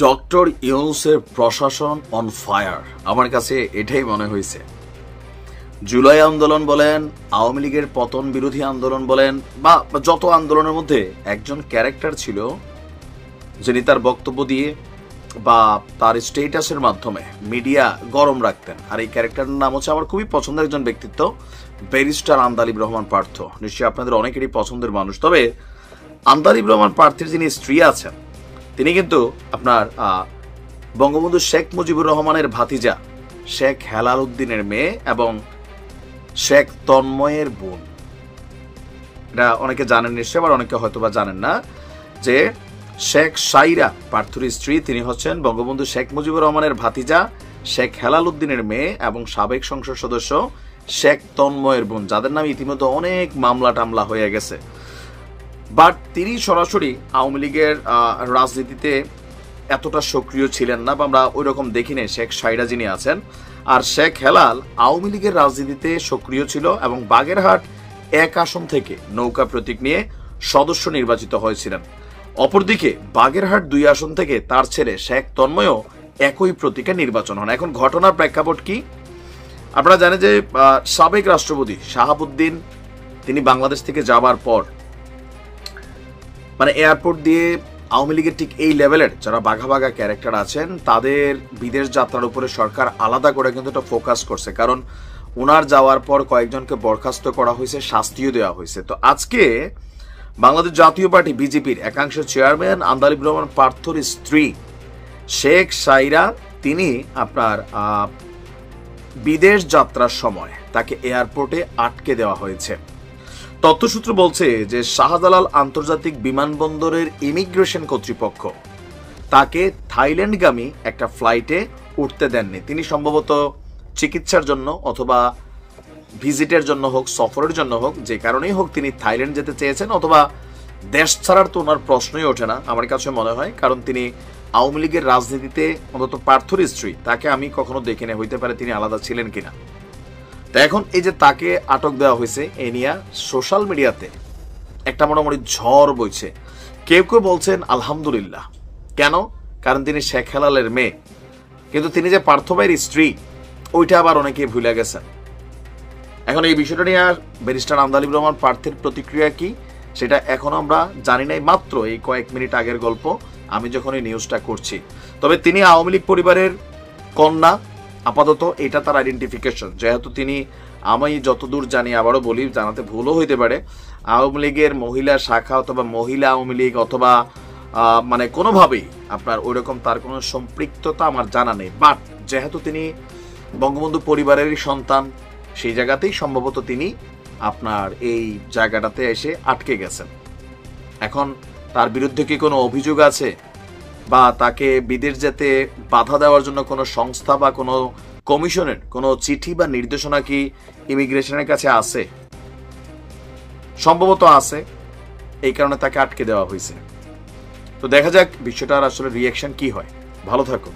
Doctor ইউনূসের প্রশাসন on fire. আমার কাছে এটাই মনে হয়েছে। জুলাই আন্দোলন বলেন, আওয়ামী লীগের পতন বিরোধী আন্দোলন বলেন, বা যত আন্দোলনের মধ্যে একজন ক্যারেক্টার ছিল যিনি তার বক্তব্য দিয়ে বা তার স্টেটাসের মাধ্যমে মিডিয়া গরম রাখতেন। আর এই ক্যারেক্টারের নাম হচ্ছে আমার খুবই পছন্দের একজন ব্যক্তিত্ব, ব্যারিস্টার আন্দালিব রহমান পার্থ। নিশ্চয়ই আপনাদের অনেকেরই পছন্দের মানুষ। তবে আন্দালিব রহমান পার্থের যিনি স্ত্রী আছেন তিনি কিন্তু আপনার বঙ্গবন্ধু শেখ মুজিবুর রহমানের ভাতিজা শেখ হেলাল উদ্দিনের মেয়ে এবং শেখ তন্ময়ের বোন। এটা অনেকে জানেন নিশ্চয়, আবার অনেকে হয়তো বা জানেন না যে শেখ সাইরা পার্থর স্ত্রী তিনি হচ্ছেন বঙ্গবন্ধু শেখ মুজিবুর রহমানের ভাতিজা শেখ হেলাল উদ্দিনের মেয়ে এবং সাবেক সংসদ সদস্য শেখ তন্ময়ের বোন, যাদের নামে ইতিমধ্যে অনেক মামলা টামলা হয়ে গেছে। বাট তিনি সরাসরি আওয়ামী লীগের রাজনীতিতে এতটা সক্রিয় ছিলেন না, বা আমরা ওই রকম দেখিনি শেখ সাইরা যিনি আছেন। আর শেখ হেলাল আওয়ামী লীগের রাজনীতিতে সক্রিয় ছিল এবং বাগেরহাট 1 আসন থেকে নৌকা প্রতীক নিয়ে সদস্য নির্বাচিত হয়েছিলেন। অপরদিকে বাগেরহাট 2 আসন থেকে তার ছেলে শেখ তন্ময়ও একই প্রতীকে নির্বাচন হন। এখন ঘটনার প্রেক্ষাপট কি আপনারা জানেন যে সাবেক রাষ্ট্রপতি শাহাবুদ্দিন তিনি বাংলাদেশ থেকে যাবার পর মানে এয়ারপোর্ট দিয়ে আওয়ামী লীগের ঠিক এই লেভেলের যারা বাঘা বাঘা ক্যারেক্টার আছেন তাদের বিদেশ যাত্রার উপরে সরকার আলাদা করে কিন্তু এটা ফোকাস করছে, কারণ ওনার যাওয়ার পর কয়েকজনকে বরখাস্ত করা হয়েছে, শাস্তিও দেওয়া হয়েছে। তো আজকে বাংলাদেশ জাতীয় পার্টি বিজেপির একাংশের চেয়ারম্যান আন্দালিব রহমান পার্থর স্ত্রী শেখ সাইরা তিনি আপনার বিদেশ যাত্রার সময় তাকে এয়ারপোর্টে আটকে দেওয়া হয়েছে। তথ্যসূত্র বলছে যে শাহজালাল আন্তর্জাতিক বিমানবন্দরের ইমিগ্রেশন কর্তৃপক্ষ তাকে থাইল্যান্ডগামী একটা ফ্লাইটে উঠতে দেননি। তিনি সম্ভবত চিকিৎসার জন্য অথবা ভিজিটের জন্য হোক, সফরের জন্য হোক, যে কারণেই হোক তিনি থাইল্যান্ড যেতে চেয়েছেন, অথবা দেশ ছাড়ার তো ওনার প্রশ্নই ওঠে না আমার কাছে মনে হয়, কারণ তিনি আওয়ামী লীগের রাজনীতিতে অন্তত পার্থর স্ত্রী তাকে আমি কখনো দেখিনি, হইতে পারে তিনি আলাদা ছিলেন কিনা। তা এখন এই যে তাকে আটক দেওয়া হয়েছে এ নিয়ে সোশ্যাল মিডিয়াতে একটা মোটামুটি ঝড় বইছে। কেউ কেউ বলছেন আলহামদুলিল্লাহ। কেন? কারণ তিনি শেখ হেলালের মেয়ে, কিন্তু তিনি যে পার্থ ভাইয়ের স্ত্রী ওইটা আবার অনেকে ভুলে গেছেন। এখন এই বিষয়টা নিয়ে ব্যারিস্টার আন্দালিব রহমান পার্থের প্রতিক্রিয়া কি সেটা এখনো আমরা জানি নাই, মাত্র এই কয়েক মিনিট আগের গল্প আমি যখন এই নিউজটা করছি। তবে তিনি আওয়ামী লীগ পরিবারের কন্যা, আপাতত এটা তার আইডেন্টিফিকেশন। যেহেতু তিনি, আমি যতদূর জানি, আবারও বলি জানাতে ভুলও হইতে পারে, আওয়ামী লীগের মহিলা শাখা অথবা মহিলা আওয়ামী লীগ অথবা মানে কোনোভাবেই আপনার ওইরকম তার কোনো সম্পৃক্ততা আমার জানা নেই। বাট যেহেতু তিনি বঙ্গবন্ধু পরিবারেরই সন্তান, সেই জায়গাতেই সম্ভবত তিনি আপনার এই জায়গাটাতে এসে আটকে গেছেন। এখন তার বিরুদ্ধে কি কোনো অভিযোগ আছে বা তাকে বিদেশ যেতে বাধা দেওয়ার জন্য কোনো সংস্থা বা কোনো কমিশনের কোনো চিঠি বা নির্দেশনা কি ইমিগ্রেশনের কাছে আছে? সম্ভবত আছে, এই কারণে তাকে আটকে দেওয়া হয়েছে। তো দেখা যাক বিষয়টার আসলে রিয়াকশন কি হয়। ভালো থাকুন।